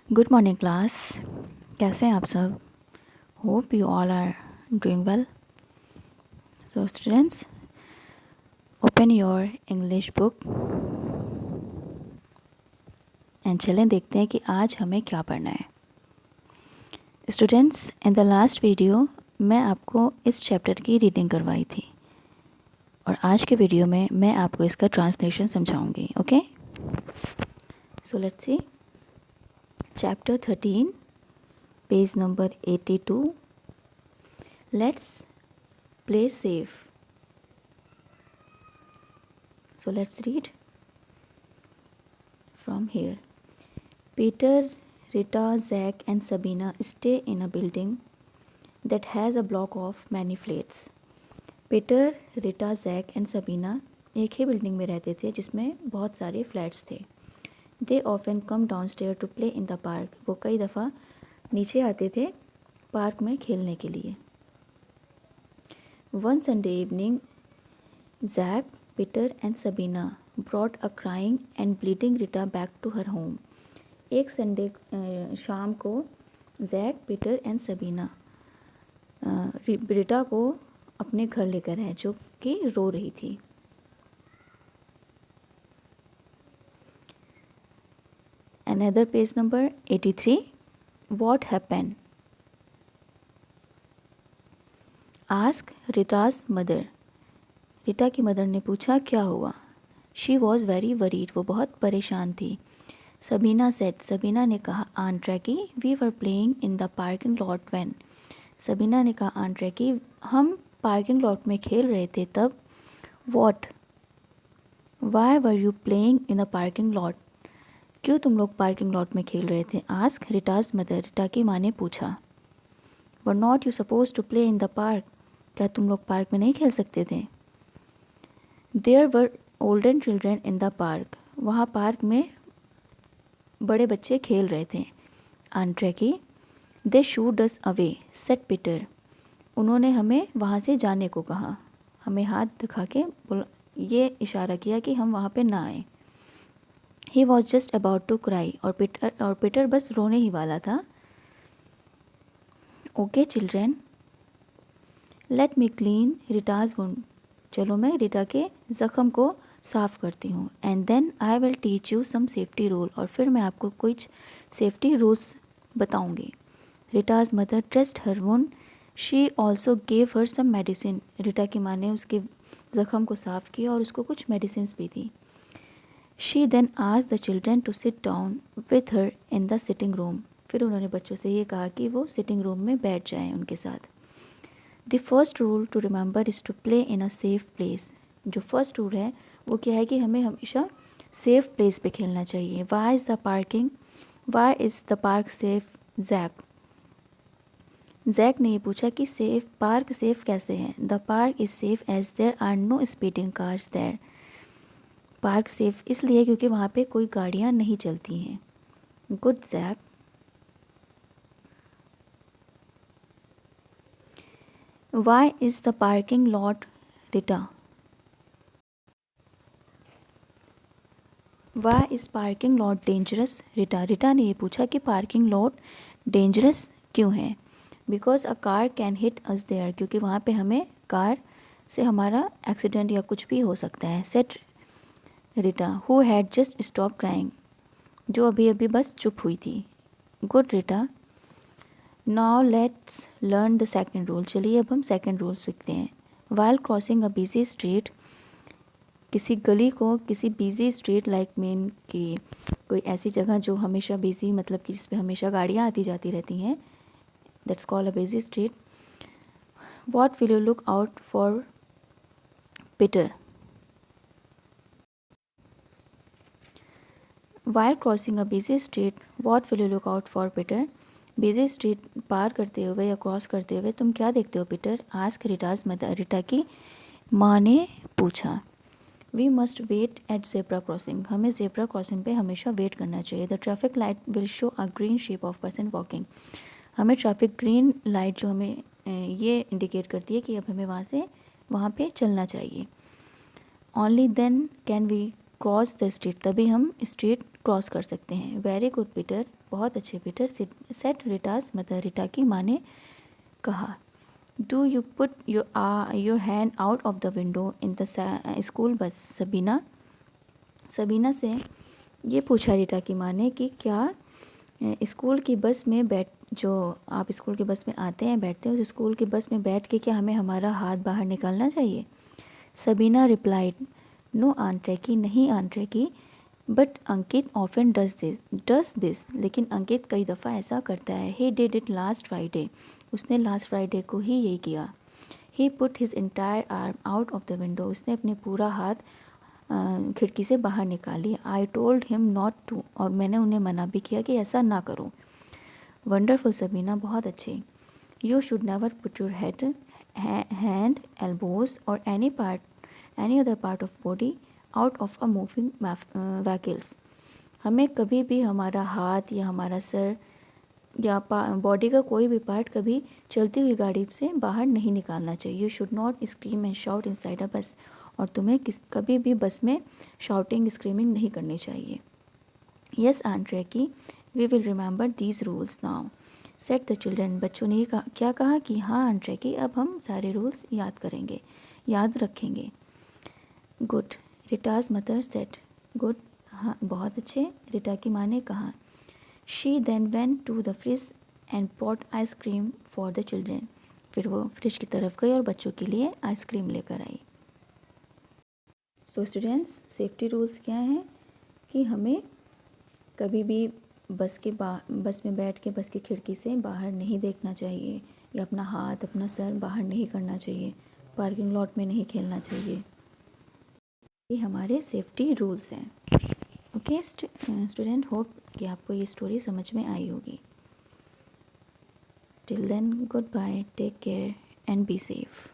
Good morning class. कैसे हैं आप सब? Hope you all are doing well. So students, open your English book and चलें देखते हैं कि आज हमें क्या पढ़ना है। Students, in the last video मैं आपको इस चैप्टर की रीडिंग करवाई थी और आज के वीडियो में मैं आपको इसका ट्रांसलेशन समझाऊंगी। Okay, so let's see chapter 13, page number 82। Let's play safe. So let's read from here. Peter, Rita, Zach and Sabina stay in a building that has a block of many flats. Peter, Rita, Zach and Sabina एक ही building में रहते थे जिसमें बहुत सारे flats थे। They often come downstairs to play in the park. वो कई दफ़ा नीचे आते थे पार्क में खेलने के लिए। One Sunday evening, Zach, Peter and Sabina brought a crying and bleeding Rita back to her home. एक संडे शाम को Jack, Peter and Sabina Rita को अपने घर लेकर आए जो कि रो रही थी। Another page number 83. What happened? Ask Rita's mother. Rita की मदर ने पूछा क्या हुआ। She was very worried. वो बहुत परेशान थी। सबीना said. सबीना ने कहा aunt Raki, we were playing in the parking lot when. Sabina ने कहा आंट रैकी, हम पार्किंग लॉट में खेल रहे थे तब। What? Why were you playing in the parking lot? क्यों तुम लोग पार्किंग लॉट में खेल रहे थे? Ask Rita's mother. रिटा की माँ ने पूछा। Were not you supposed to play in the park? क्या तुम लोग पार्क में नहीं खेल सकते थे? There were older children in the park. वहाँ पार्क में बड़े बच्चे खेल रहे थे। Aunt Becky, they shooed us away, said Peter. उन्होंने हमें वहाँ से जाने को कहा। हमें हाथ दिखा के ये इशारा किया कि हम वहाँ पे ना आए। He was just about to cry. और पीटर बस रोने ही वाला था। Okay children, let me clean Rita's wound. चलो मैं रिटा के ज़ख़म को साफ़ करती हूँ। And then I will teach you some safety rule, और फिर मैं आपको कुछ सेफ्टी रूल्स बताऊँगी। Rita's mother dressed her wound. She also gave her some medicine. Rita की माँ ने उसके ज़ख़म को साफ़ किया और उसको कुछ मेडिसिन भी दी। She then asked the children to sit down with her in the sitting room. फिर उन्होंने बच्चों से ये कहा कि वो सिटिंग रूम में बैठ जाएं उनके साथ। The first rule to remember is to play in a safe place. जो फर्स्ट रूल है वो क्या है कि हमें हमेशा सेफ प्लेस पे खेलना चाहिए। Why is the park safe Jack. Jack ने ये पूछा कि पार्क सेफ कैसे है। The park is safe as there are no speeding cars there. Park safe इसलिए क्योंकि वहाँ पे कोई गाड़ियाँ नहीं चलती हैं। Good Jack. Why is the parking lot Rita. Why is parking lot dangerous Rita. Rita ने ये पूछा कि पार्किंग लॉट डेंजरस क्यों है। Because a car can hit us there. क्योंकि वहाँ पे हमें कार से हमारा एक्सीडेंट या कुछ भी हो सकता है। Set Rita who had just stop crying. जो अभी अभी बस चुप हुई थी। Good Rita. Now let's learn the second rule. चलिए अब हम सेकेंड रूल सीखते हैं। While crossing a busy street. किसी गली को, किसी बिजी स्ट्रीट लाइक मेन की कोई ऐसी जगह जो हमेशा बिजी, मतलब कि जिस पे हमेशा गाड़ियाँ आती जाती रहती हैं, that's called a busy street. What will you look out for Peter. While crossing a busy street what will you look out for Peter. Busy street पार करते हुए या क्रॉस करते हुए तुम क्या देखते हो Peter. Ask Rita's mother. Rita की माँ ने पूछा। We must wait at zebra crossing. हमें जेब्रा क्रॉसिंग पे हमेशा वेट करना चाहिए. The traffic light will show a green shape of person walking. हमें ट्रैफिक ग्रीन लाइट जो हमें ये इंडिकेट करती है कि अब हमें वहाँ पे चलना चाहिए. Only then can we cross the street. तभी हम स्ट्रीट क्रॉस कर सकते हैं। वेरी गुड पीटर, बहुत अच्छे पीटर, सेट रिटास मदर, रिटा की माँ ने कहा। Do you put your hand out of the window in the school bus Sabina. Sabina से ये पूछा रिटा की माँ ने कि क्या स्कूल की बस में जो आप स्कूल की बस में आते हैं बैठते हैं, उस स्कूल की बस में बैठ के क्या हमें हमारा हाथ बाहर निकालना चाहिए। Sabina replied, no aunt Raky, नहीं aunt Raky, but Ankit often does this, लेकिन अंकित कई दफ़ा ऐसा करता है। He did it last Friday, उसने लास्ट फ्राइडे को ही यही किया। He put his entire arm out of the window, उसने अपने पूरा हाथ खिड़की से बाहर निकाल लिया। I told him not to, और मैंने उन्हें मना भी किया कि ऐसा ना करो। वंडरफुल सबीना, बहुत अच्छे। You should never put your head, hand, elbows और any other part of body out of a moving vehicles. हमें कभी भी हमारा हाथ या हमारा सर या बॉडी का कोई भी पार्ट कभी चलती हुई गाड़ी से बाहर नहीं निकालना चाहिए। You should not scream and shout inside a बस, और तुम्हें कभी भी बस में शाउटिंग स्क्रीमिंग नहीं करनी चाहिए। Yes aunt Raki, we will remember these rules now, said the children, बच्चों ने क्या कहा कि हाँ आंट रैकी, अब हम सारे रूल्स याद करेंगे, याद रखेंगे। Good, Rita's mother said, good, हाँ बहुत अच्छे, रिटा की माँ ने कहा। She then went to the fridge and put ice cream for the children, फिर वो फ्रिज की तरफ गई और बच्चों के लिए आइसक्रीम लेकर आई। सो स्टूडेंट्स, सेफ्टी रूल्स क्या हैं कि हमें कभी भी बस में बैठ के बस की खिड़की से बाहर नहीं देखना चाहिए, या अपना हाथ अपना सर बाहर नहीं करना चाहिए, पार्किंग लॉट में नहीं खेलना चाहिए। ये हमारे सेफ्टी रूल्स हैं। ओके स्टूडेंट, होप कि आपको ये स्टोरी समझ में आई होगी। Till then, goodbye, take care and be safe.